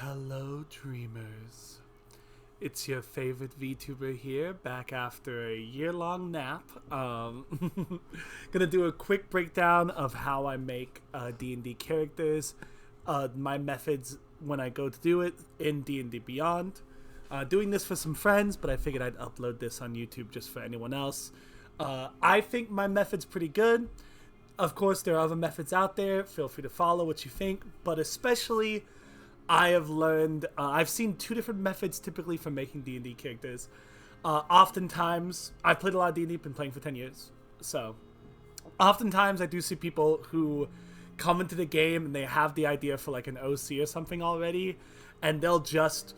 Hello, dreamers. It's your favorite VTuber here, back after a year-long nap. Gonna do a quick breakdown of how I make D&D characters, my methods when I go to do it in D&D Beyond. Doing this for some friends, but I figured I'd upload this on YouTube just for anyone else. I think my method's pretty good. Of course, there are other methods out there. Feel free to follow what you think, but especially I have learned, I've seen two different methods typically for making D&D characters. Oftentimes, I've played a lot of D&D, been playing for 10 years. So, oftentimes I do see people who come into the game and they have the idea for like an OC or something already, and they'll just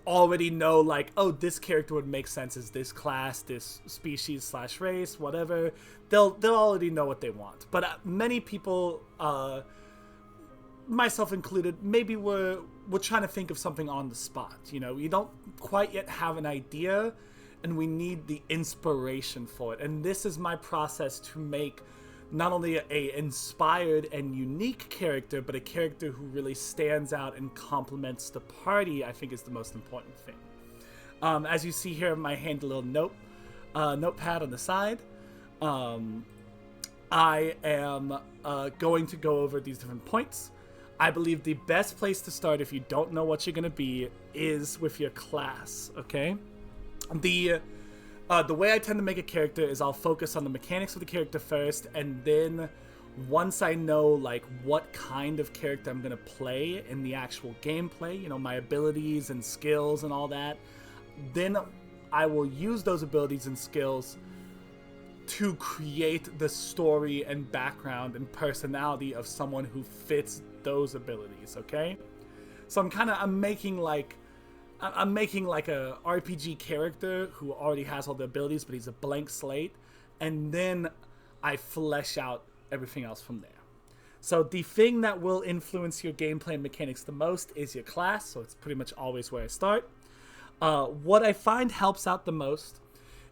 already know like, oh, this character would make sense as this class, this species slash race, whatever. They'll already know what they want. But many people, myself included, maybe we're trying to think of something on the spot. You know, we don't quite yet have an idea, and we need the inspiration for it. And this is my process to make not only a inspired and unique character, but a character who really stands out and complements the party. I think is the most important thing. As you see here, my handy little notepad on the side. I am going to go over these different points. I believe the best place to start if you don't know what you're going to be is with your class, okay? The way I tend to make a character is I'll focus on the mechanics of the character first, and then once I know like what kind of character I'm going to play in the actual gameplay, you know, my abilities and skills and all that, then I will use those abilities and skills to create the story and background and personality of someone who fits those abilities, okay? So I'm making like a RPG character who already has all the abilities, but he's a blank slate, and then I flesh out everything else from there. So the thing that will influence your gameplay and mechanics the most is your class, so it's pretty much always where I start. What I find helps out the most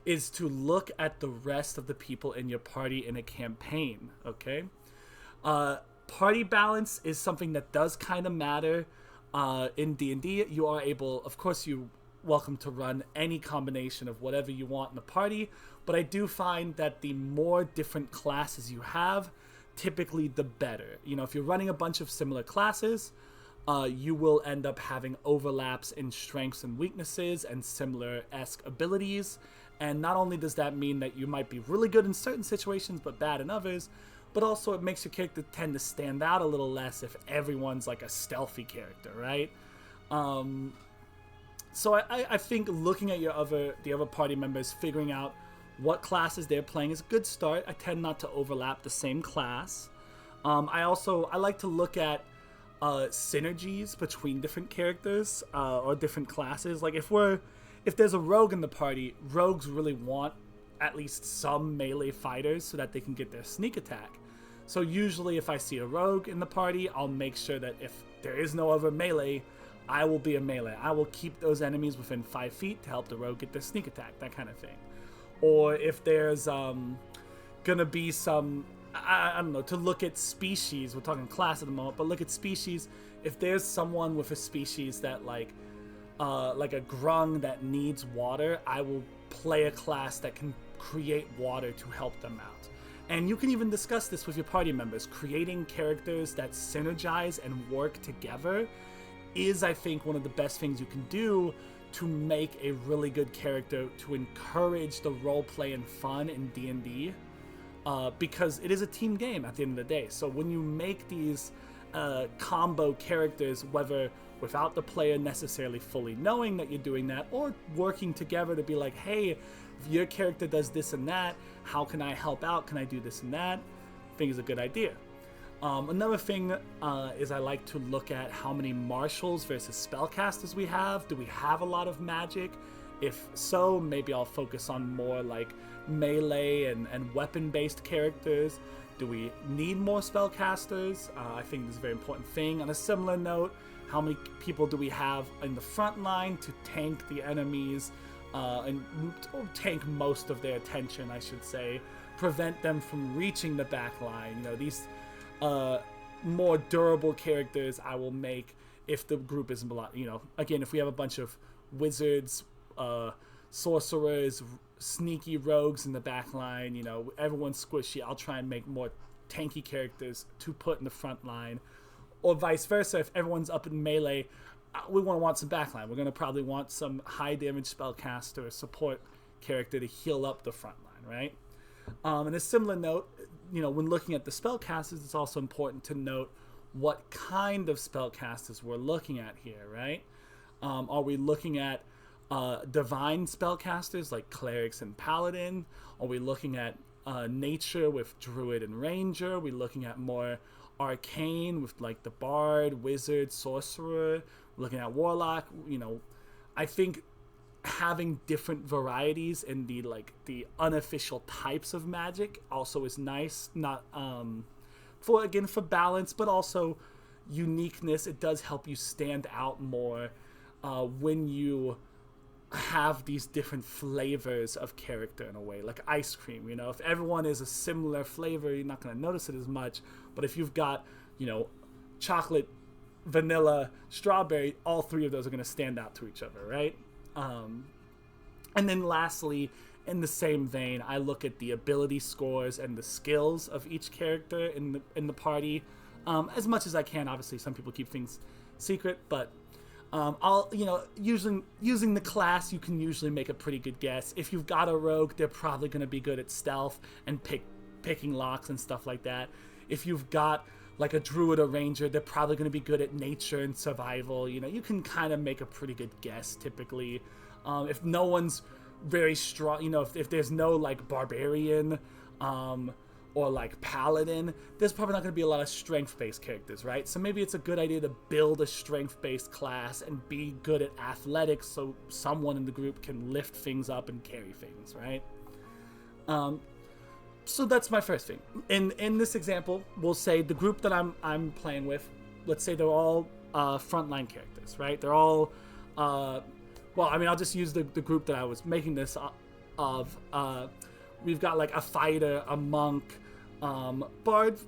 is to look at the rest of the people in your party in a campaign, okay? Party balance is something that does kind of matter. In D&D, you are able, of course, you're welcome to run any combination of whatever you want in the party, but I do find that the more different classes you have, typically the better. You know, if you're running a bunch of similar classes, you will end up having overlaps in strengths and weaknesses and similar-esque abilities, and not only does that mean that you might be really good in certain situations but bad in others, but also it makes your character tend to stand out a little less if everyone's like a stealthy character, right? So I think looking at the other party members, figuring out what classes they're playing is a good start. I tend not to overlap the same class. I like to look at synergies between different characters or different classes. Like if there's a rogue in the party, rogues really want at least some melee fighters so that they can get their sneak attack. So usually if I see a rogue in the party, I'll make sure that if there is no other melee, I will be a melee. I will keep those enemies within 5 feet to help the rogue get their sneak attack, that kind of thing. Or if there's gonna be some, I don't know, to look at species, we're talking class at the moment, but look at species. If there's someone with a species that like a grung that needs water, I will play a class that can create water to help them out. And you can even discuss this with your party members. Creating characters that synergize and work together is, I think, one of the best things you can do to make a really good character, to encourage the roleplay and fun in D&D, because it is a team game at the end of the day. So when you make these combo characters, whether without the player necessarily fully knowing that you're doing that, or working together to be like, hey, if your character does this and that, how can I help out? Can I do this and that? I think is a good idea. Another thing is I like to look at how many martials versus spellcasters we have. Do we have a lot of magic? If so, maybe I'll focus on more like melee and weapon-based characters. Do we need more spellcasters? I think this is a very important thing. On a similar note, how many people do we have in the front line to tank the enemies and tank most of their attention, I should say, prevent them from reaching the back line? You know, these more durable characters I will make if the group isn't a lot. Again, if we have a bunch of wizards, sorcerers, sneaky rogues in the back line, everyone's squishy, I'll try and make more tanky characters to put in the front line. Or vice versa, if everyone's up in melee, we want some backline. We're going to probably want some high damage spellcaster or support character to heal up the front line, right? And a similar note, when looking at the spellcasters, it's also important to note what kind of spellcasters we're looking at here, right? Are we looking at divine spellcasters like clerics and paladin? Are we looking at nature with druid and ranger? Are we looking at more arcane with like the bard, wizard, sorcerer? We're looking at warlock. I think having different varieties in the unofficial types of magic also is nice. Not for balance, but also uniqueness. It does help you stand out more when you have these different flavors of character in a way, like ice cream. If everyone is a similar flavor, you're not going to notice it as much. But if you've got, chocolate, vanilla, strawberry, all three of those are going to stand out to each other, right? And then lastly, in the same vein, I look at the ability scores and the skills of each character in the party, as much as I can. Obviously, some people keep things secret, but I'll using the class, you can usually make a pretty good guess. If you've got a rogue, they're probably going to be good at stealth and picking locks and stuff like that. If you've got like a druid or ranger, they're probably going to be good at nature and survival. You can kind of make a pretty good guess typically. If no one's very strong, if there's no like barbarian or like paladin, there's probably not going to be a lot of strength-based characters, right? So maybe it's a good idea to build a strength-based class and be good at athletics so someone in the group can lift things up and carry things, right? So that's my first thing. In this example, we'll say the group that I'm playing with, let's say they're all frontline characters, right? They're all I'll just use the group that I was making this of. We've got like a fighter, a monk, bard,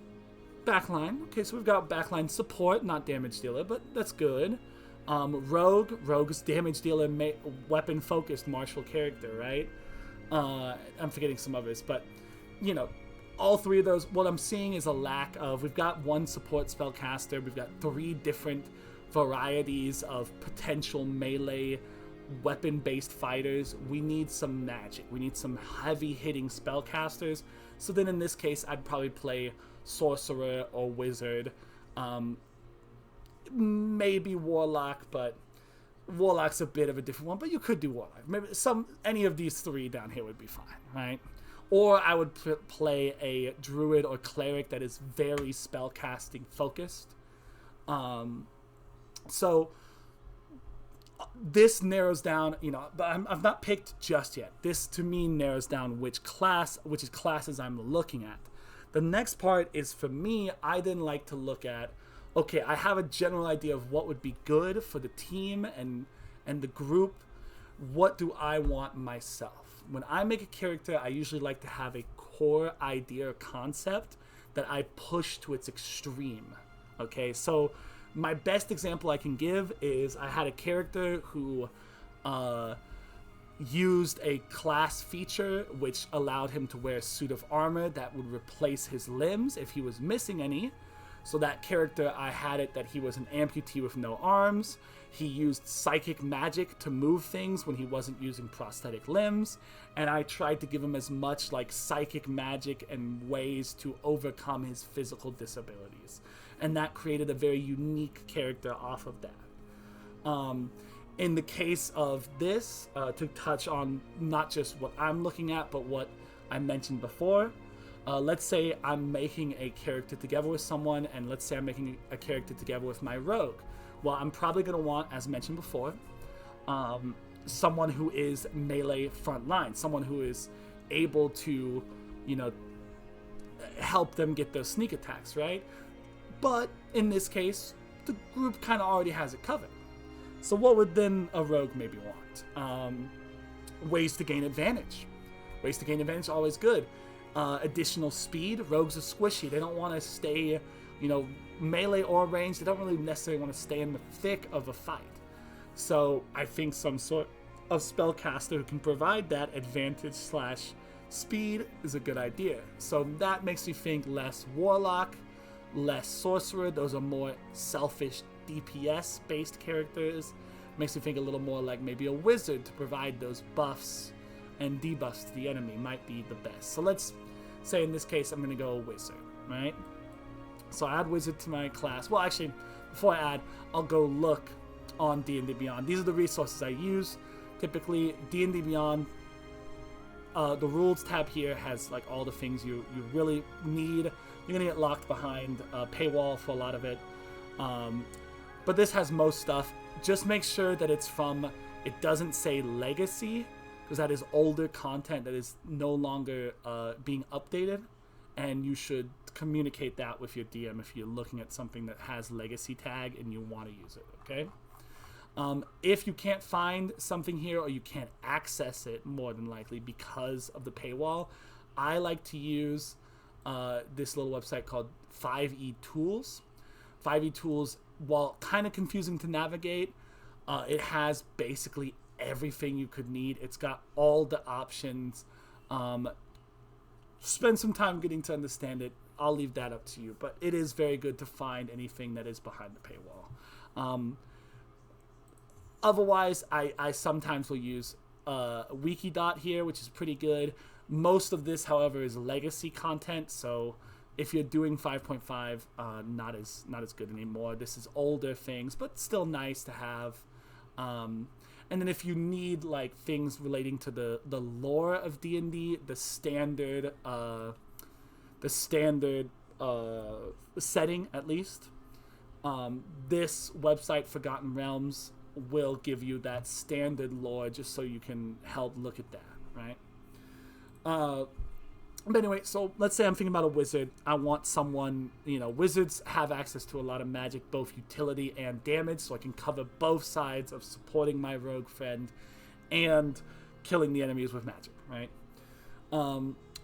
backline. Okay, so we've got backline support, not damage dealer, but that's good. Rogue's damage dealer, weapon focused martial character, right? I'm forgetting some others, but all three of those, what I'm seeing is a lack of, we've got one support spellcaster, we've got 3 different varieties of potential melee weapon-based fighters. We need some magic. We need some heavy-hitting spellcasters. So then in this case, I'd probably play sorcerer or wizard. Maybe warlock, but warlock's a bit of a different one, but you could do warlock. Maybe any of these 3 down here would be fine, right? Or I would play a druid or cleric that is very spellcasting focused. So this narrows down, but I've not picked just yet. This to me narrows down which classes I'm looking at. The next part is, for me, I then like to look at, okay, I have a general idea of what would be good for the team and the group. What do I want myself? When I make a character, I usually like to have a core idea or concept that I push to its extreme. Okay, so my best example I can give is I had a character who used a class feature which allowed him to wear a suit of armor that would replace his limbs if he was missing any. So that character, I had it that he was an amputee with no arms. He used psychic magic to move things when he wasn't using prosthetic limbs. And I tried to give him as much like psychic magic and ways to overcome his physical disabilities. And that created a very unique character off of that. In the case of this, to touch on not just what I'm looking at, but what I mentioned before, let's say I'm making a character together with someone, and let's say I'm making a character together with my rogue. Well, I'm probably going to want, as mentioned before, someone who is melee frontline, someone who is able to, help them get those sneak attacks, right? But in this case, the group kind of already has it covered. So what would then a rogue maybe want? Ways to gain advantage. Ways to gain advantage, always good. Additional speed. Rogues are squishy. They don't want to stay, melee or range, they don't really necessarily want to stay in the thick of a fight. So I think some sort of spellcaster who can provide that advantage / speed is a good idea. So that makes me think less warlock, less sorcerer. Those are more selfish DPS based characters. Makes me think a little more like maybe a wizard to provide those buffs and debuffs to the enemy might be the best. So let's say in this case I'm going to go wizard, right? So I add wizard to my class. Well, actually, before I add, I'll go look on D&D Beyond. These are the resources I use. Typically, D&D Beyond, the rules tab here has like all the things you really need. You're gonna get locked behind a paywall for a lot of it, but this has most stuff. Just make sure that it doesn't say legacy, because that is older content that is no longer being updated, and you should communicate that with your DM if you're looking at something that has legacy tag and you want to use it, okay? If you can't find something here, or you can't access it more than likely because of the paywall, I like to use this little website called 5e Tools. 5e Tools, while kind of confusing to navigate, it has basically everything you could need. It's got all the options. Spend some time getting to understand it. I'll leave that up to you, but it is very good to find anything that is behind the paywall. Otherwise, I sometimes will use Wikidot here, which is pretty good. Most of this, however, is legacy content, so if you're doing 5.5, not as good anymore. This is older things, but still nice to have. And then if you need like things relating to the lore of D&D, the standard setting at least, this website Forgotten Realms will give you that standard lore just so you can help look at that, right? But anyway, so let's say I'm thinking about a wizard. I want someone, wizards have access to a lot of magic, both utility and damage, so I can cover both sides of supporting my rogue friend and killing the enemies with magic, right?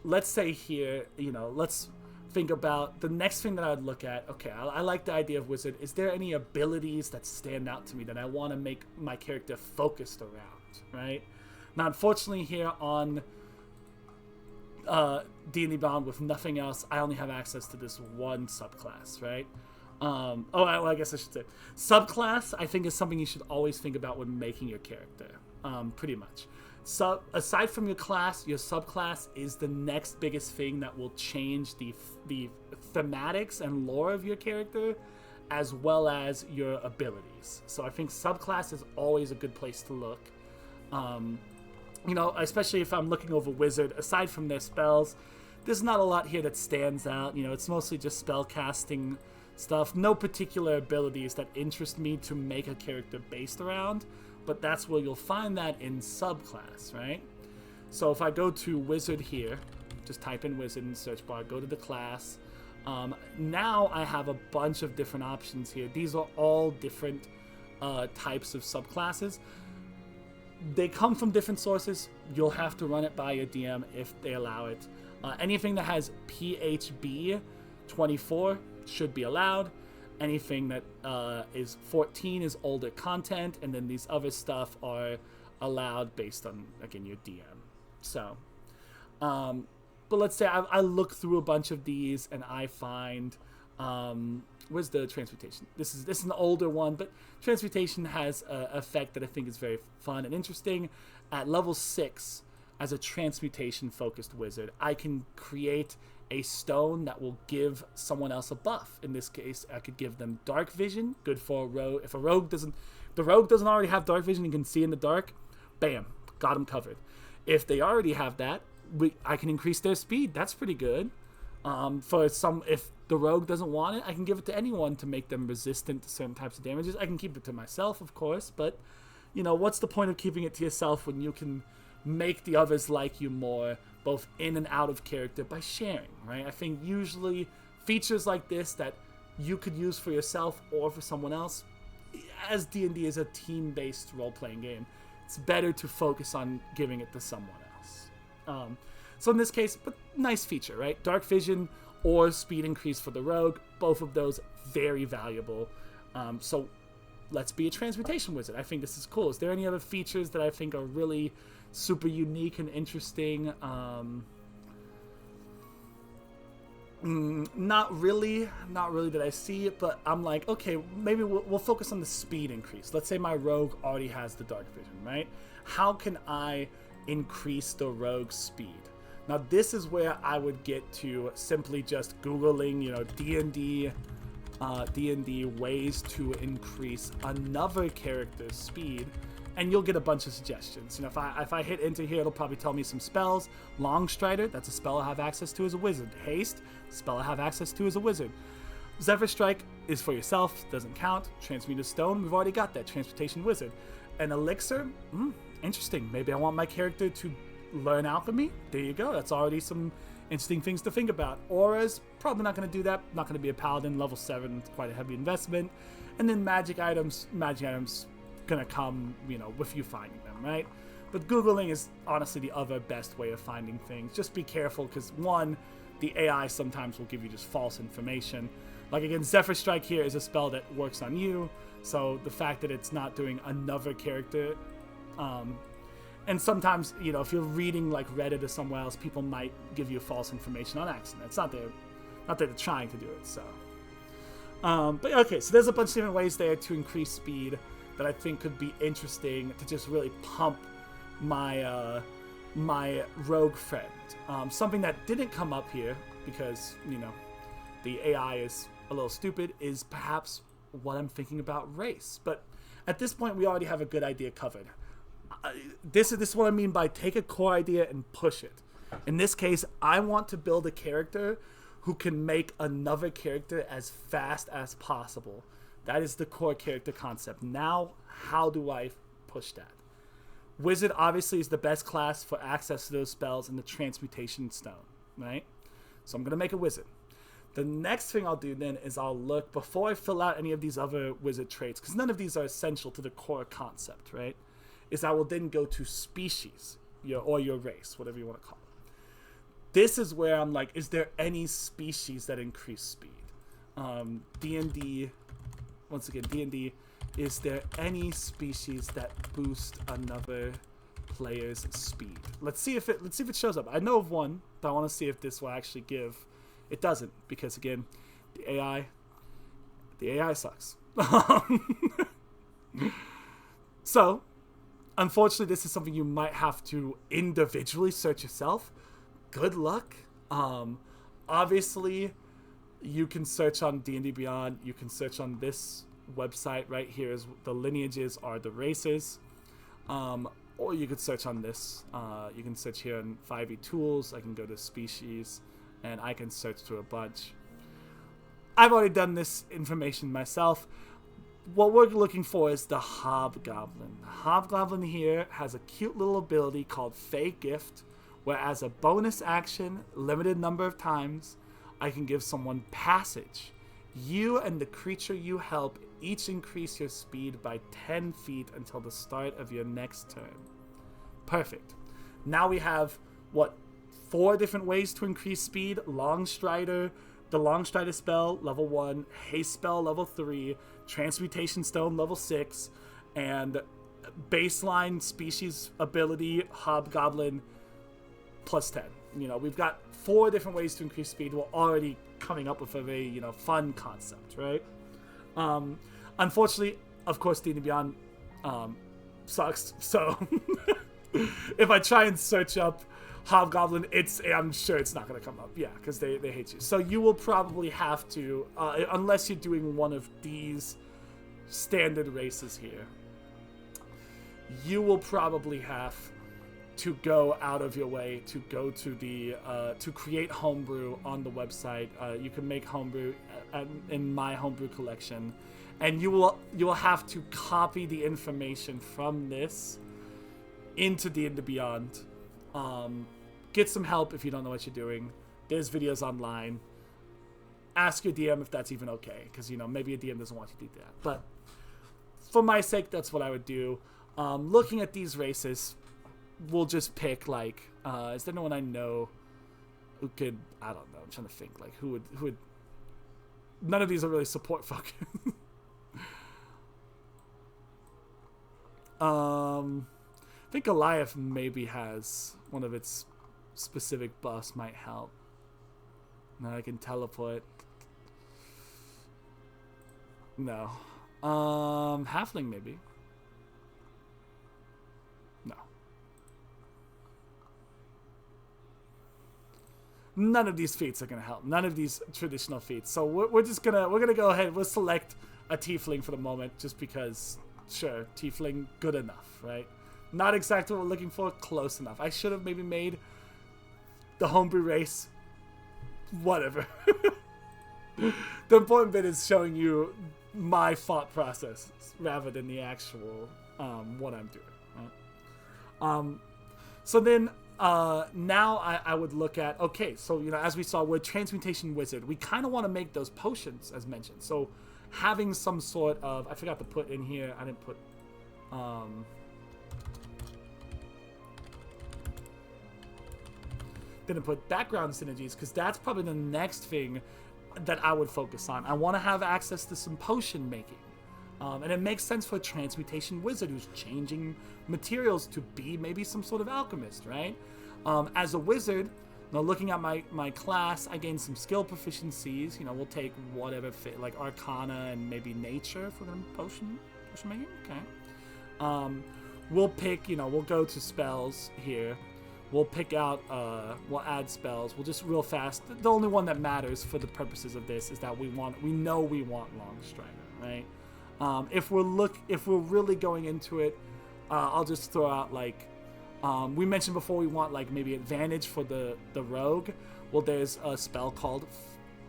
Let's say here, let's think about the next thing that I would look at. Okay, I like the idea of wizard. Is there any abilities that stand out to me that I want to make my character focused around, right? Now, unfortunately, here on D&D Beyond with nothing else, I only have access to this one subclass, right? I guess I should say subclass, I think, is something you should always think about when making your character, pretty much. So aside from your class, your subclass is the next biggest thing that will change the thematics and lore of your character, as well as your abilities. So I think subclass is always a good place to look. Especially if I'm looking over wizard, aside from their spells, there's not a lot here that stands out. It's mostly just spell casting stuff. No particular abilities that interest me to make a character based around, but that's where you'll find that in subclass, right? So if I go to wizard here, just type in wizard in the search bar, go to the class. Now I have a bunch of different options here. These are all different types of subclasses. They come from different sources. You'll have to run it by your DM if they allow it. Anything that has PHB 24 should be allowed. Anything that is 14 is older content, and then these other stuff are allowed based on, again, your DM. So, but let's say I look through a bunch of these and I find, where's the transmutation? This is an older one, but transmutation has an effect that I think is very fun and interesting. At level 6, as a transmutation focused wizard, I can create a stone that will give someone else a buff. In this case, I could give them dark vision, good for a rogue. If the rogue doesn't already have dark vision and can see in the dark, bam, got them covered. If they already have that, I can increase their speed. That's pretty good. If the rogue doesn't want it, I can give it to anyone to make them resistant to certain types of damages. I can keep it to myself, of course, but what's the point of keeping it to yourself when you can make the others like you more, both in and out of character, by sharing, right? I think usually features like this that you could use for yourself or for someone else, as D&D is a team-based role-playing game, it's better to focus on giving it to someone else. So in this case, but nice feature, right? Dark vision or speed increase for the rogue. Both of those very valuable. So let's be a transmutation wizard. I think this is cool. Is there any other features that I think are really super unique and interesting? Not really that I see it, but I'm like, okay, maybe we'll focus on the speed increase. Let's say my rogue already has the dark vision, right? How can I increase the rogue speed? Now this is where I would get to simply just Googling, D&D ways to increase another character's speed, and you'll get a bunch of suggestions. If I hit enter here, it'll probably tell me some spells. Longstrider, that's a spell I have access to as a wizard. Haste, spell I have access to as a wizard. Zephyr Strike is for yourself, doesn't count. Transmuted Stone, we've already got that. Transmutation Wizard. An Elixir, interesting. Maybe I want my character to learn alchemy. There you go. That's already some interesting things to think about. Auras, probably not going to do that. Not going to be a paladin. Level 7, quite a heavy investment. And then magic items going to come, with you finding them, right? But Googling is honestly the other best way of finding things. Just be careful because, one, the AI sometimes will give you just false information. Like, again, Zephyr Strike here is a spell that works on you. So the fact that it's not doing another character, and sometimes, if you're reading like Reddit or somewhere else, people might give you false information on accident. It's not that they're trying to do it. So, but okay, so there's a bunch of different ways there to increase speed that I think could be interesting to just really pump my my rogue friend. Something that didn't come up here because the AI is a little stupid is perhaps what I'm thinking about race. But at this point, we already have a good idea covered. This is what I mean by take a core idea and push it. In this case, I want to build a character who can make another character as fast as possible. That is the core character concept. Now, how do I push that? Wizard obviously is the best class for access to those spells in the Transmutation Stone, right? So I'm going to make a wizard. The next thing I'll do then is I'll look, before I fill out any of these other wizard traits, because none of these are essential to the core concept, right? Is I will then go to species, or your race, whatever you want to call it. This is where I'm like, is there any species that increase speed? D&D, once again, D&D, is there any species that boost another player's speed? Let's see if it shows up. I know of one, but I want to see if this will actually give. It doesn't, because again, the AI sucks. So, unfortunately, this is something you might have to individually search yourself. Good luck. Obviously, you can search on D&D Beyond. You can search on this website right here. Is the lineages are the races. Or you could search on this. You can search here in 5e tools. I can go to species, and I can search through a bunch. I've already done this information myself. What we're looking for is the Hobgoblin. The Hobgoblin here has a cute little ability called Fey Gift, where as a bonus action, limited number of times, I can give someone passage. You and the creature you help each increase your speed by 10 feet until the start of your next turn. Perfect. Now we have, 4 different ways to increase speed. Longstrider, the Longstrider spell, level 1. Haste spell, level 3. Transmutation Stone, level 6. And baseline species ability, Hobgoblin, plus 10. We've got 4 different ways to increase speed. We're already coming up with a very, fun concept, right? Unfortunately, of course, D&D Beyond sucks. So if I try and search up Hobgoblin, I'm sure it's not going to come up. Yeah, because they hate you. So you will probably have to, unless you're doing one of these standard races here, you will probably have to go out of your way to go to the to create homebrew on the website. You can make homebrew in my homebrew collection, and you will have to copy the information from this into D&D Beyond. Get some help if you don't know what you're doing. There's videos online. Ask your DM if that's even okay, because maybe a DM doesn't want you to do that. But for my sake, that's what I would do. Looking at these races, we'll just pick is there no one I know? who could, I don't know, I'm trying to think, like, who would, none of these are really support fucking. I think Goliath maybe has one of its specific buffs might help. Now I can teleport. No. Halfling maybe. No. None of these feats are gonna help. None of these traditional feats. So we're just gonna go ahead. We'll select a tiefling for the moment, just because. Sure, tiefling, good enough, right? Not exactly what we're looking for, close enough. I should have maybe made the homebrew race. Whatever. The important bit is showing you my thought process rather than the actual what I'm doing. Right? So then now I would look at, okay, so as we saw, we're a transmutation wizard. We kind of want to make those potions as mentioned. So having some sort of, I forgot to put in here, I didn't put background synergies, because that's probably the next thing that I would focus on. I want to have access to some potion making. And it makes sense for a transmutation wizard who's changing materials to be maybe some sort of alchemist, right? As a wizard, looking at my class, I gain some skill proficiencies. We'll take whatever fit, like Arcana and maybe Nature if we're going to potion making. Okay. We'll pick, we'll go to spells here. We'll pick out, we'll add spells. We'll just real fast. The only one that matters for the purposes of this is that we know we want Longstrider, right? If we're really going into it, I'll just throw out like, we mentioned before we want like maybe advantage for the rogue. Well, there's a spell called,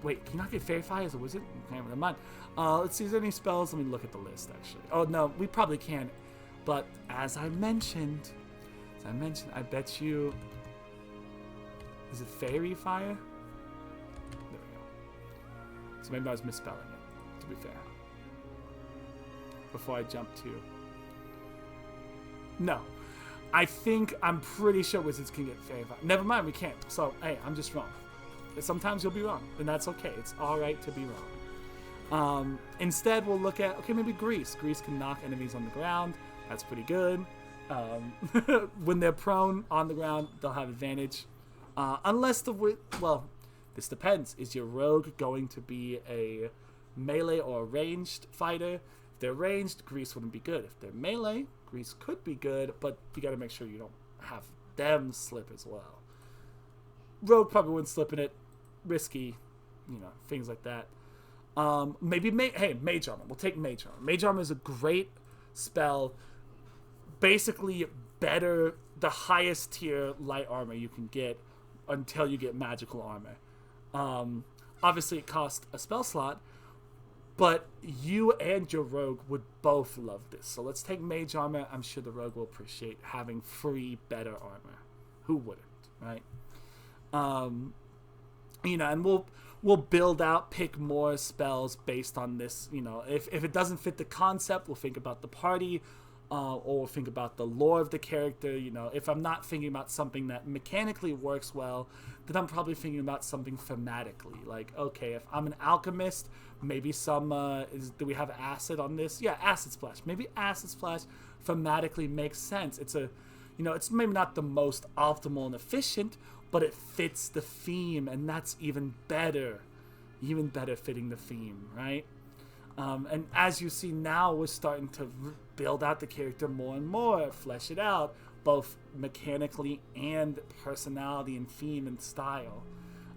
wait, can you not get Fairy Fire as a wizard? Okay, never mind. Let's see, is there any spells? Let me look at the list actually. Oh no, we probably can. But as I mentioned, I bet you, is it Fairy Fire? There we go. So maybe I was misspelling it, to be fair. Before I jump to, no. I'm pretty sure wizards can get Fairy Fire. Never mind, we can't. So, hey, I'm just wrong. Sometimes you'll be wrong, and that's okay. It's alright to be wrong. Instead, we'll look at, okay, maybe Grease. Grease can knock enemies on the ground. That's pretty good. When they're prone on the ground, they'll have advantage. Unless this depends. Is your rogue going to be a melee or a ranged fighter? If they're ranged, Grease wouldn't be good. If they're melee, Grease could be good, but you gotta make sure you don't have them slip as well. Rogue probably wouldn't slip in it. Risky, things like that. Maybe Mage Armor. We'll take Mage Armor. Mage Armor is a great spell. Basically better, the highest tier light armor you can get until you get magical armor. Obviously it costs a spell slot, but you and your rogue would both love this. So let's take Mage Armor. I'm sure the rogue will appreciate having free better armor. Who wouldn't, right? And we'll build out, pick more spells based on this. If it doesn't fit the concept, we'll think about the party. Or think about the lore of the character. If I'm not thinking about something that mechanically works well, then I'm probably thinking about something thematically. Like, okay, if I'm an alchemist, maybe do we have acid on this? Yeah, acid splash. Maybe acid splash thematically makes sense. It's it's maybe not the most optimal and efficient, but it fits the theme, and that's even better fitting the theme, right? And as you see now, we're starting to build out the character more and more, flesh it out, both mechanically and personality and theme and style.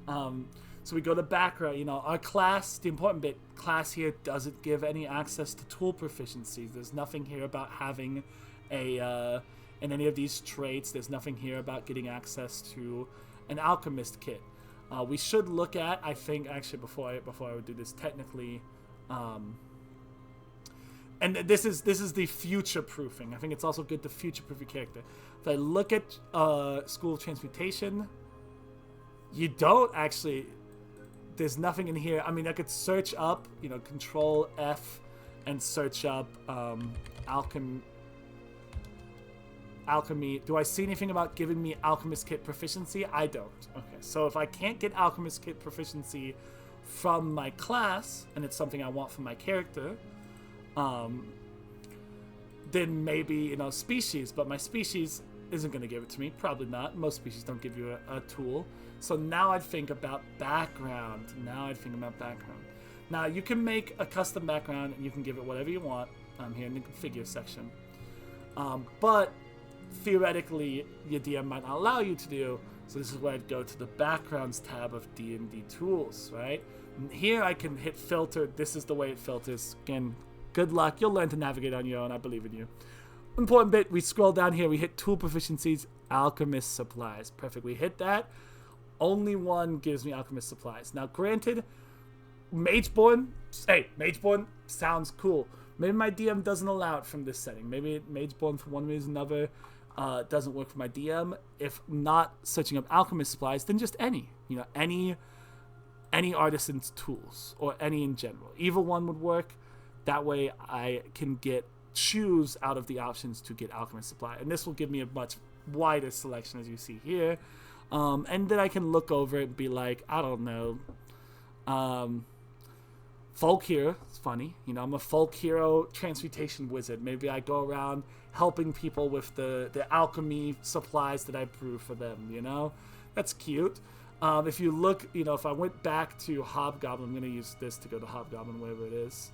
So we go to background. Our class, the important bit, class here doesn't give any access to tool proficiencies. There's nothing here about having in any of these traits. There's nothing here about getting access to an alchemist kit. We should look at, I think, actually, before I would do this technically. And this is the future proofing. I think it's also good to future proof your character. If I look at School of Transmutation, you don't actually. There's nothing in here. I mean, I could search up, Control F, and search up alchemy. Do I see anything about giving me alchemist kit proficiency? I don't. Okay, so if I can't get alchemist kit proficiency from my class, and it's something I want from my character, then maybe, you know, species, but my species isn't going to give it to me. Probably not. Most species don't give you a tool. So now I'd think about background. Now you can make a custom background and you can give it whatever you want here in the configure section. But theoretically, your DM might not allow you to do. So this is where I'd go to the backgrounds tab of D&D tools, right? And here I can hit filter. This is the way it filters. Again, good luck. You'll learn to navigate on your own. I believe in you. Important bit, we scroll down here. We hit tool proficiencies, alchemist supplies. Perfect. We hit that. Only one gives me alchemist supplies. Now, granted, Mageborn sounds cool. Maybe my DM doesn't allow it from this setting. Maybe Mageborn, for one reason or another, doesn't work for my DM. If not searching up alchemist supplies, then just any artisan's tools, or any in general. Evil one would work. That way I can choose out of the options to get alchemist supply. And this will give me a much wider selection, as you see here. And then I can look over it and be like, I don't know, folk hero. It's funny, you know, I'm a folk hero transmutation wizard. Maybe I go around helping people with the alchemy supplies that I brew for them, you know. That's cute. If you look, you know, if I went back to Hobgoblin, I'm going to use this to go to Hobgoblin, wherever it is.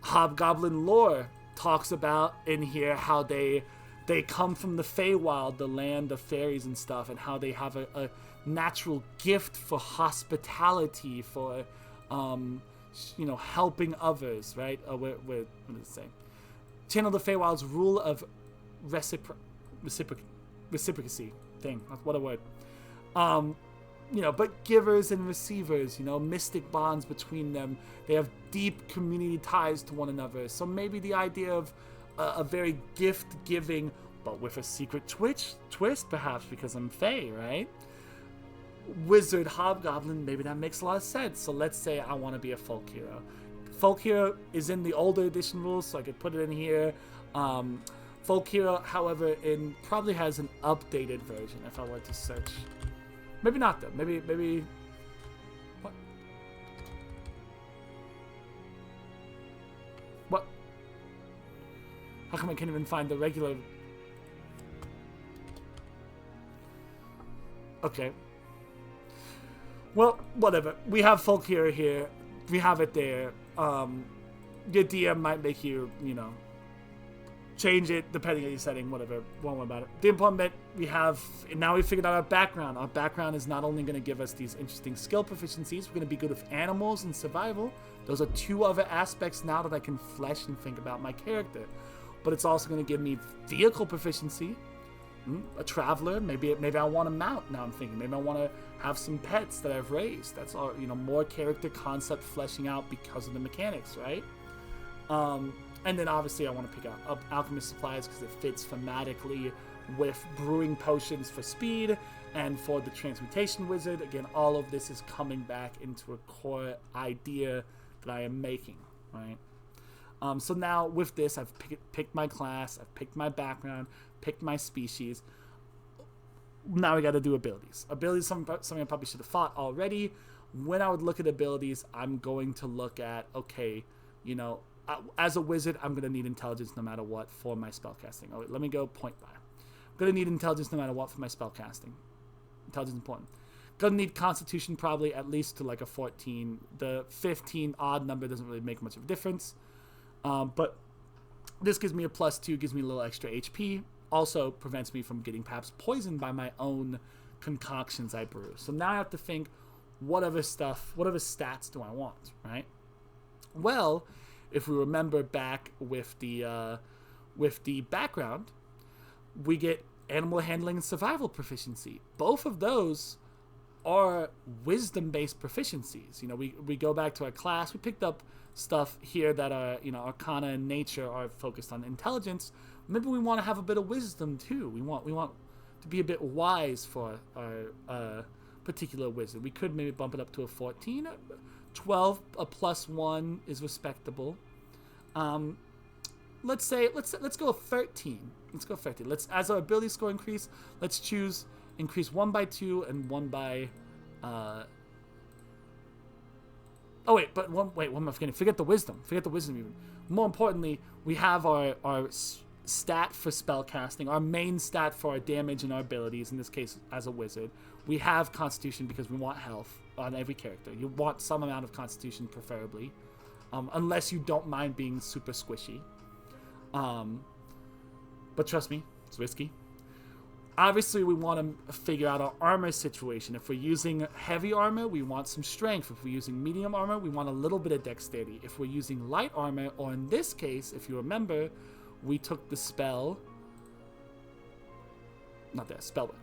Hobgoblin lore talks about in here how they come from the Feywild, the land of fairies and stuff, and how they have a natural gift for hospitality, for helping others, right? What does it say? Channel the Feywild's rule of reciprocacy. Thing, what a word. But givers and receivers, mystic bonds between them. They have deep community ties to one another. So maybe the idea of a very gift-giving, but with a secret twist, perhaps, because I'm Fey, right? Wizard, hobgoblin, maybe that makes a lot of sense. So let's say I want to be a folk hero. Folk hero is in the older edition rules, so I could put it in here. Folk hero, however, probably has an updated version if I were to search. Maybe not though. Maybe. What? What? How come I can't even find the regular? Okay. Well, whatever. We have folk hero here. We have it there. Your DM might make you, change it depending on your setting, whatever. Won't worry about it. The important bit we figured out our background. Our background is not only going to give us these interesting skill proficiencies, we're going to be good with animals and survival. Those are two other aspects now that I can flesh and think about my character. But it's also going to give me vehicle proficiency. A traveler, maybe I want to mount. Now I'm thinking maybe I want to have some pets that I've raised. That's all, more character concept fleshing out because of the mechanics, right? And then obviously I want to pick up alchemist supplies because it fits thematically with brewing potions for speed and for the transmutation wizard. Again, all of this is coming back into a core idea that I am making, right? So now with this, I've picked my class, I've picked my background, picked my species. Now we got to do abilities. Abilities, something I probably should have thought already. When I would look at abilities, I'm going to look at, okay, as a wizard, I'm going to need intelligence no matter what for my spellcasting. Oh, wait, let me go point by. I'm going to need intelligence no matter what for my spellcasting. Intelligence is important. Going to need constitution probably at least to like a 14. The 15 odd number doesn't really make much of a difference. But this gives me a +2, gives me a little extra HP. Also prevents me from getting perhaps poisoned by my own concoctions I brew. So now I have to think, what other stats do I want, right? Well, if we remember back with the background, we get animal handling and survival proficiency. Both of those are wisdom-based proficiencies. We go back to our class. We picked up stuff here that are, arcana and nature are focused on intelligence. Maybe we want to have a bit of wisdom too. We want to be a bit wise for our particular wizard. We could maybe bump it up to a 14. 12, a +1 is respectable. let's go 13. Let's go 13. Let's, as our ability score increase, let's choose increase 1 by 2 and 1 by oh wait, but what am I forgetting? Forget the wisdom even. More importantly, we have our stat for spell casting, our main stat for our damage and our abilities, in this case as a wizard. We have Constitution because we want health on every character. You want some amount of Constitution preferably, unless you don't mind being super squishy. But trust me, it's risky. Obviously, we want to figure out our armor situation. If we're using heavy armor, we want some strength. If we're using medium armor, we want a little bit of dexterity. If we're using light armor, or in this case, if you remember, we took the spell... Not that, spell book.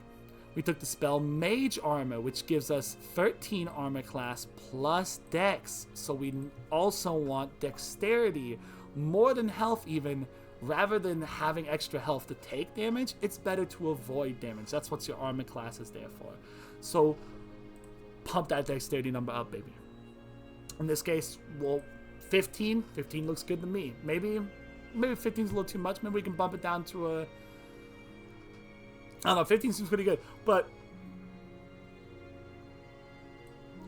We took the spell Mage Armor, which gives us 13 armor class plus dex. So we also want dexterity, more than health even. Rather than having extra health to take damage, it's better to avoid damage. That's what your armor class is there for. So pump that dexterity number up, baby. In this case, well, 15. 15 looks good to me. Maybe 15 is a little too much. Maybe we can bump it down to a... I don't know, 15 seems pretty good. But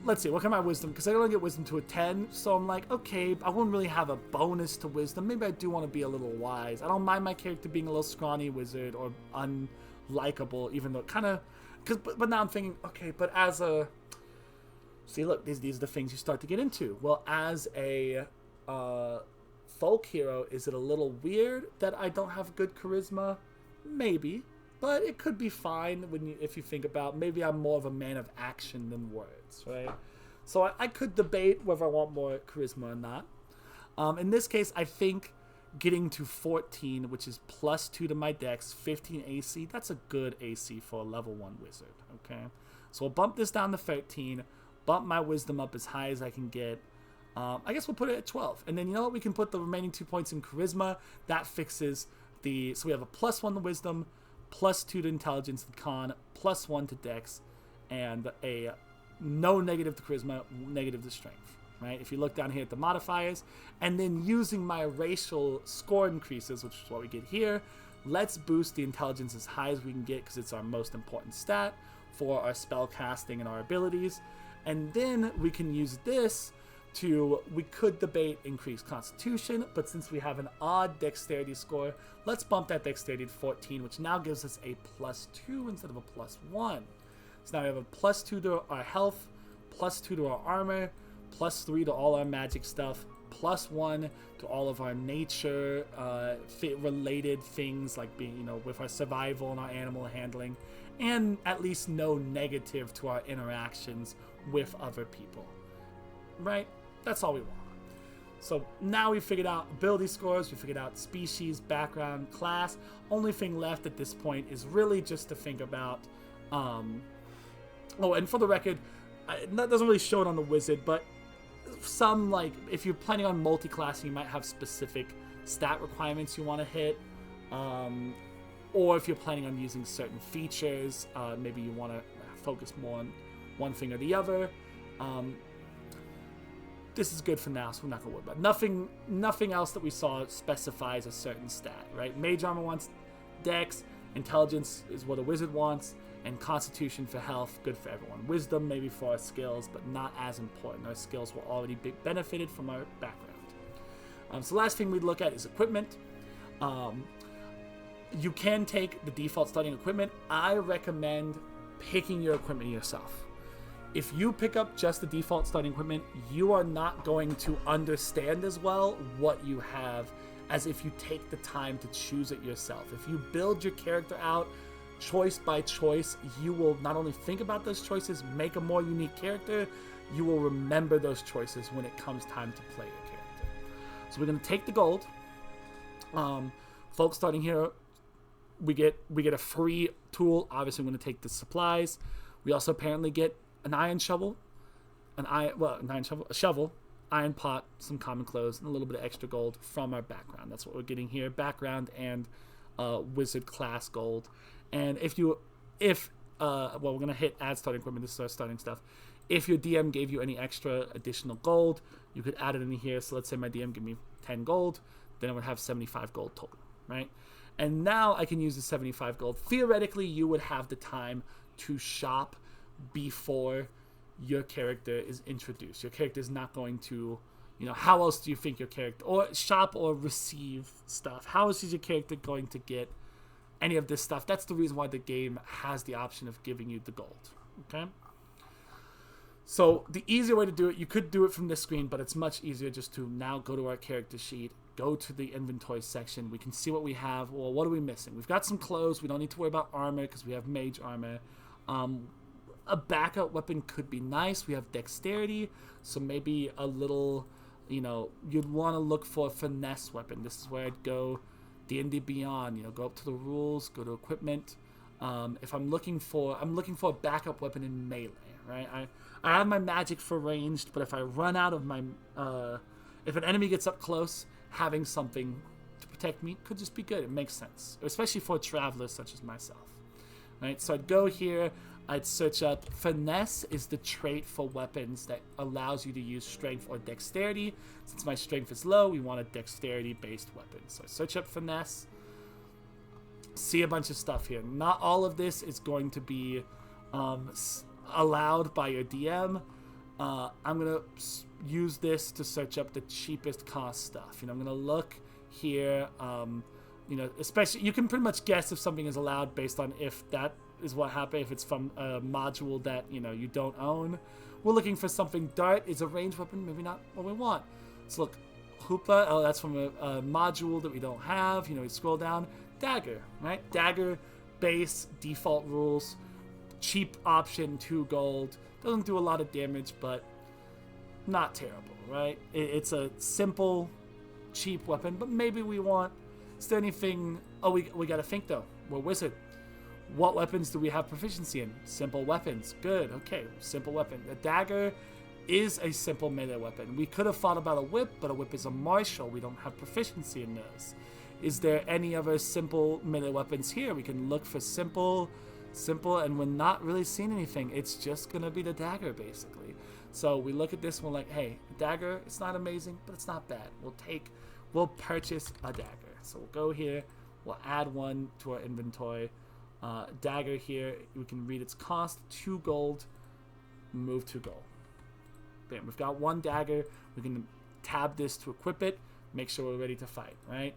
let's see, what can my wisdom? Because I don't get wisdom to a 10, so I'm like, okay, I wouldn't really have a bonus to wisdom. Maybe I do want to be a little wise. I don't mind my character being a little scrawny wizard or unlikable, even though it kind of... But now I'm thinking, okay, but as a... See, look, these are the things you start to get into. Well, as a folk hero, is it a little weird that I don't have good charisma? Maybe. But it could be fine if you think about, maybe I'm more of a man of action than words, right? So I could debate whether I want more charisma or not. In this case, I think getting to 14, which is plus 2 to my dex, 15 AC, that's a good AC for a level 1 wizard, okay? So I'll bump this down to 13, bump my wisdom up as high as I can get. I guess we'll put it at 12. And then, you know what? We can put the remaining 2 points in charisma. That fixes the... So we have a plus 1 to wisdom, plus 2 to intelligence and con, plus 1 to dex, and a no negative to charisma, negative to strength, right? If you look down here at the modifiers, and then using my racial score increases, which is what we get here, let's boost the intelligence as high as we can get because it's our most important stat for our spell casting and our abilities. And then we can use this to, we could debate increased constitution, but since we have an odd dexterity score, let's bump that dexterity to 14, which now gives us a plus 2 instead of a plus 1. So now we have a plus 2 to our health, plus 2 to our armor, plus 3 to all our magic stuff, plus 1 to all of our nature related things like being, you know, with our survival and our animal handling, and at least no negative to our interactions with other people, right? That's all we want. So now we figured out ability scores, we figured out species, background, class. Only thing left at this point is really just to think about, oh, and for the record, that doesn't really show it on the wizard, but some, like, if you're planning on multi-classing, you might have specific stat requirements you want to hit, or if you're planning on using certain features, maybe you want to focus more on one thing or the other. This is good for now, so we're not going to worry about it. Nothing else that we saw specifies a certain stat, right? Mage Armor wants dex, intelligence is what a wizard wants, and constitution for health, good for everyone. Wisdom maybe for our skills, but not as important. Our skills were already benefited from our background. So last thing we'd look at is equipment. You can take the default starting equipment. I recommend picking your equipment yourself. If you pick up just the default starting equipment, you are not going to understand as well what you have as if you take the time to choose it yourself. If you build your character out choice by choice, you will not only think about those choices, make a more unique character, you will remember those choices when it comes time to play your character. So we're going to take the gold. Folks starting here, we get a free tool. Obviously, we're going to take the supplies. We also apparently get an iron shovel, a shovel, iron pot, some common clothes, and a little bit of extra gold from our background. That's what we're getting here, background and wizard class gold. And we're going to hit add starting equipment. This is our starting stuff. If your DM gave you any extra additional gold, you could add it in here. So let's say my DM gave me 10 gold. then I would have 75 gold total, right? And now I can use the 75 gold. Theoretically, you would have the time to shop before your character is introduced. Your character is not going to, how else do you think your character, or shop or receive stuff? How else is your character going to get any of this stuff? That's the reason why the game has the option of giving you the gold, okay? So the easier way to do it, you could do it from this screen, but it's much easier just to now go to our character sheet, go to the inventory section. We can see what we have. Well, what are we missing? We've got some clothes. We don't need to worry about armor because we have mage armor. A backup weapon could be nice. We have dexterity, so maybe a little, you'd want to look for a finesse weapon. This is where I'd go D&D Beyond, go up to the rules, go to equipment. If I'm looking for a backup weapon in melee, right? I have my magic for ranged, but if I run out of my, if an enemy gets up close, having something to protect me could just be good. It makes sense, especially for travelers such as myself, right? So I'd go here, I'd search up finesse is the trait for weapons that allows you to use strength or dexterity. Since my strength is low, we want a dexterity-based weapon. So I search up finesse, see a bunch of stuff here. Not all of this is going to be allowed by your DM. I'm going to use this to search up the cheapest cost stuff. I'm going to look here, especially, you can pretty much guess if something is allowed based on if that is what happened, if it's from a module that, you don't own. We're looking for something. Dart is a ranged weapon, maybe not what we want. Let's look. Hoopa, oh, that's from a module that we don't have. We scroll down. Dagger, right? Dagger, base, default rules, cheap option, 2 gold. Doesn't do a lot of damage, but not terrible, right? It's a simple, cheap weapon, but maybe we want... Is there anything... Oh, we gotta think, though. We're wizard. What weapons do we have proficiency in? Simple weapons. Good, okay. Simple weapon. A dagger is a simple melee weapon. We could have thought about a whip, but a whip is a martial. We don't have proficiency in those. Is there any other simple melee weapons here? We can look for simple, and we're not really seeing anything. It's just gonna be the dagger, basically. So we look at this and we're like, hey, dagger, it's not amazing, but it's not bad. We'll purchase a dagger. So we'll go here, we'll add one to our inventory. Dagger here, we can read its cost, 2 gold, move 2 gold. Bam, we've got 1 dagger. We can tab this to equip it, make sure we're ready to fight, right?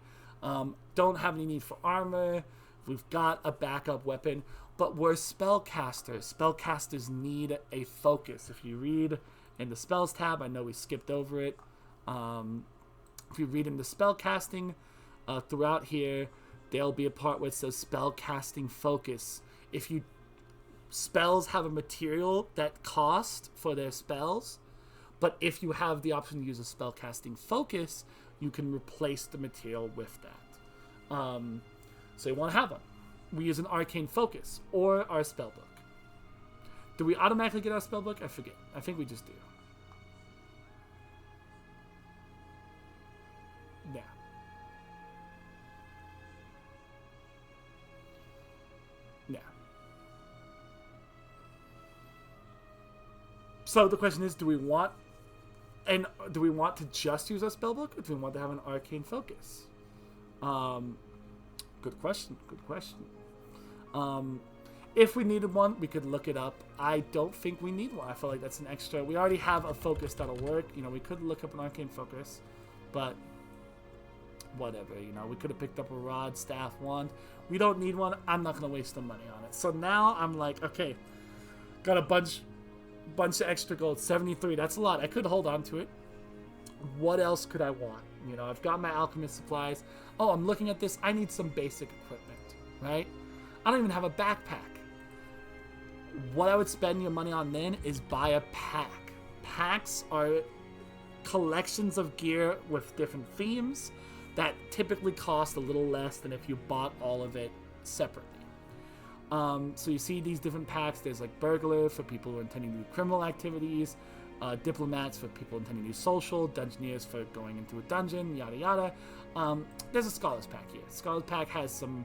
Don't have any need for armor. We've got a backup weapon, but we're spellcasters. Spellcasters need a focus. If you read in the spells tab, I know we skipped over it. If you read in the spellcasting, throughout here, there'll be a part where it says spellcasting focus. If you spells have a material that cost for their spells, but if you have the option to use a spellcasting focus, you can replace the material with that. So you want to have one. We use an arcane focus or our spellbook. Do we automatically get our spellbook? I forget. I think we just do. Yeah. Yeah. So the question is, do we want to just use our spellbook, or do we want to have an arcane focus? Good question. If we needed one, we could look it up. I don't think we need one. I feel like that's an extra. We already have a focus that'll work. We could look up an arcane focus, but whatever. We could have picked up a rod, staff, wand. We don't need one. I'm not gonna waste the money on it. So now I'm like, okay, got a bunch of extra gold. 73. That's a lot. I could hold on to it. What else could I want? I've got my alchemist supplies. Oh, I'm looking at this. I need some basic equipment, right? I don't even have a backpack. What I would spend your money on then is buy a pack. Packs are collections of gear with different themes that typically cost a little less than if you bought all of it separately. So you see these different packs. There's like burglar for people who are intending to do criminal activities, diplomats for people intending to do social, dungeoneers for going into a dungeon, yada yada. There's a scholars pack here. Scholars pack has some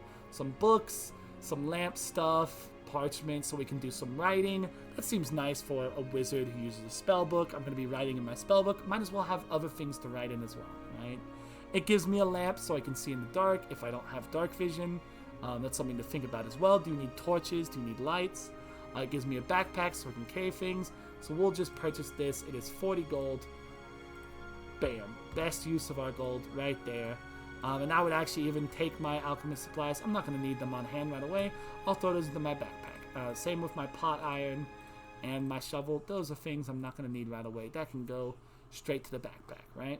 books, some lamp stuff, parchment, so we can do some writing. That seems nice for a wizard who uses a spell book. I'm going to be writing in my spell book. Might as well have other things to write in as well, right? It gives me a lamp so I can see in the dark if I don't have dark vision. That's something to think about as well. Do you need torches? Do you need lights? It gives me a backpack so I can carry things. So we'll just purchase this. It is 40 gold. Bam. Best use of our gold right there. And I would actually even take my alchemist supplies. I'm not going to need them on hand right away. I'll throw those into my backpack. Same with my pot iron and my shovel. Those are things I'm not going to need right away. That can go straight to the backpack, right?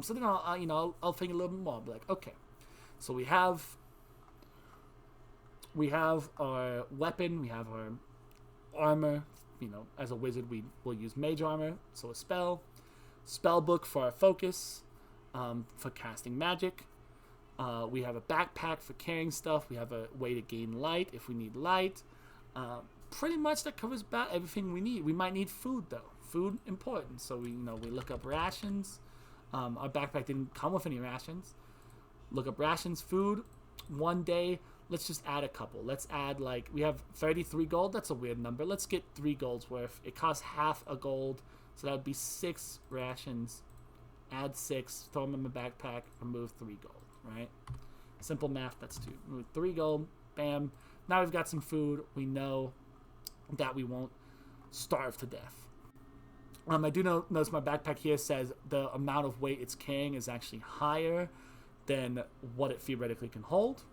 So then I'll think a little bit more. I'll be like, okay, so we have our weapon, we have our armor. As a wizard, we will use mage armor. So a spell book for our focus, for casting magic. We have a backpack for carrying stuff. We have a way to gain light if we need light. Pretty much that covers about everything we need. We might need food though. Food important. So we look up rations. Our backpack didn't come with any rations. Look up rations, food. One day, let's just add a couple. Let's add, we have 33 gold. That's a weird number. Let's get 3 gold's worth. It costs half a gold, so that would be 6 rations. Add 6, throw them in my backpack, remove 3 gold, right? Simple math, that's 2. Remove 3 gold, bam. Now we've got some food. We know that we won't starve to death. I do notice my backpack here says the amount of weight it's carrying is actually higher than what it theoretically can hold.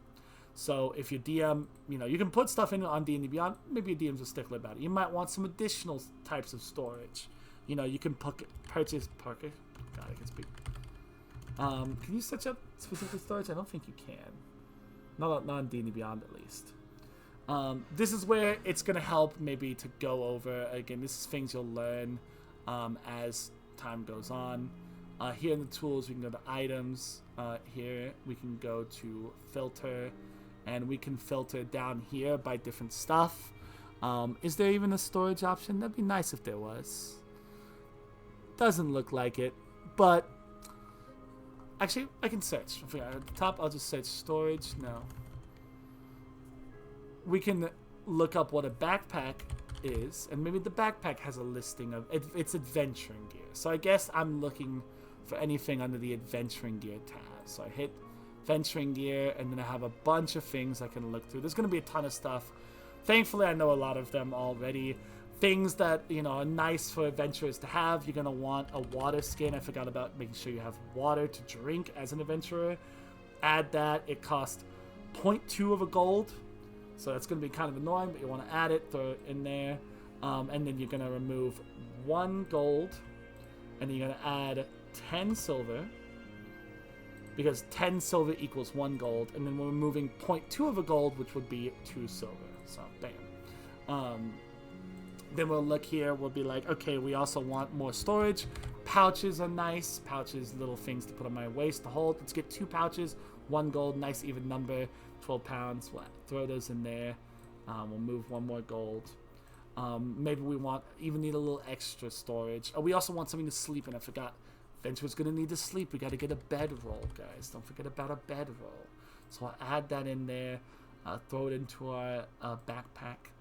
So if your DM, you can put stuff in on D&D Beyond. Maybe your DM's a stickler about it. You might want some additional types of storage. You can purchase Parker. God, I can speak. Can you search up specific storage? I don't think you can. Not on D&D Beyond, at least. This is where it's going to help maybe to go over. Again, this is things you'll learn as time goes on. Here in the tools, we can go to items. Here we can go to filter, and we can filter down here by different stuff. Is there even a storage option? That'd be nice if there was. Doesn't look like it, but actually I can search. At the top, I'll just search storage. No. We can look up what a backpack is, and maybe the backpack has a listing of its adventuring gear. So I guess I'm looking for anything under the adventuring gear tab. So I hit venturing gear, and then I have a bunch of things I can look through. There's going to be a ton of stuff. Thankfully, I know a lot of them already. Things that, are nice for adventurers to have. You're going to want a water skin. I forgot about making sure you have water to drink as an adventurer. Add that. It costs 0.2 of a gold. So that's going to be kind of annoying, but you want to add it, throw it in there. And then you're going to remove 1 gold. And then you're going to add 10 silver. Because 10 silver equals 1 gold. And then we're removing 0.2 of a gold, which would be 2 silver. So, bam. Then we'll look here. We'll be like, okay, we also want more storage. Pouches are nice. Pouches, little things to put on my waist to hold. Let's get 2 pouches. 1 gold, nice even number. 12 pounds. We'll throw those in there. We'll move 1 more gold. Maybe we even need a little extra storage. Oh, we also want something to sleep in. I forgot. Venture's gonna need to sleep. We gotta get a bedroll, guys. Don't forget about a bedroll. So I'll add that in there. Throw it into our backpack.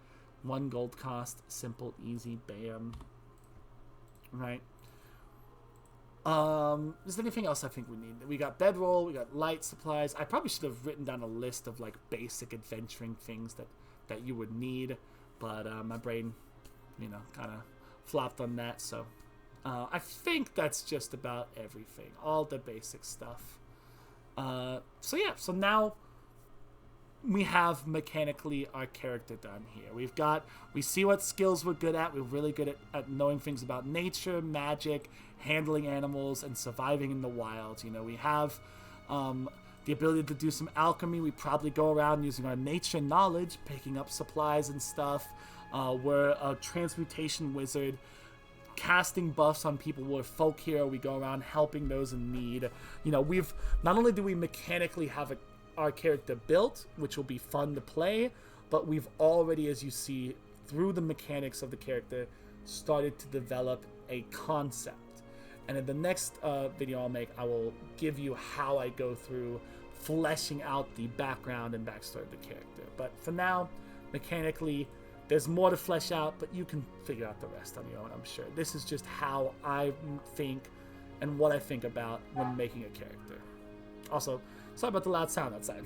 1 gold cost. Simple, easy, bam. Right. Is there anything else I think we need? We got bedroll. We got light supplies. I probably should have written down a list of basic adventuring things that you would need, but my brain, kind of flopped on that. So I think that's just about everything. All the basic stuff. So yeah. So now we have mechanically our character done here. We see what skills we're good at. We're really good at knowing things about nature, magic, handling animals, and surviving in the wild. We have the ability to do some alchemy. We probably go around using our nature knowledge, picking up supplies and stuff. We're a transmutation wizard, casting buffs on people. We're a folk hero. We go around helping those in need. We've not only do we mechanically have our character built, which will be fun to play, but we've already, as you see through the mechanics of the character, started to develop a concept. And in the next video I'll make, I will give you how I go through fleshing out the background and backstory of the character. But for now, mechanically, there's more to flesh out, but you can figure out the rest on your own, I'm sure. This is just how I think and what I think about when making a character. Also, sorry about the loud sound outside.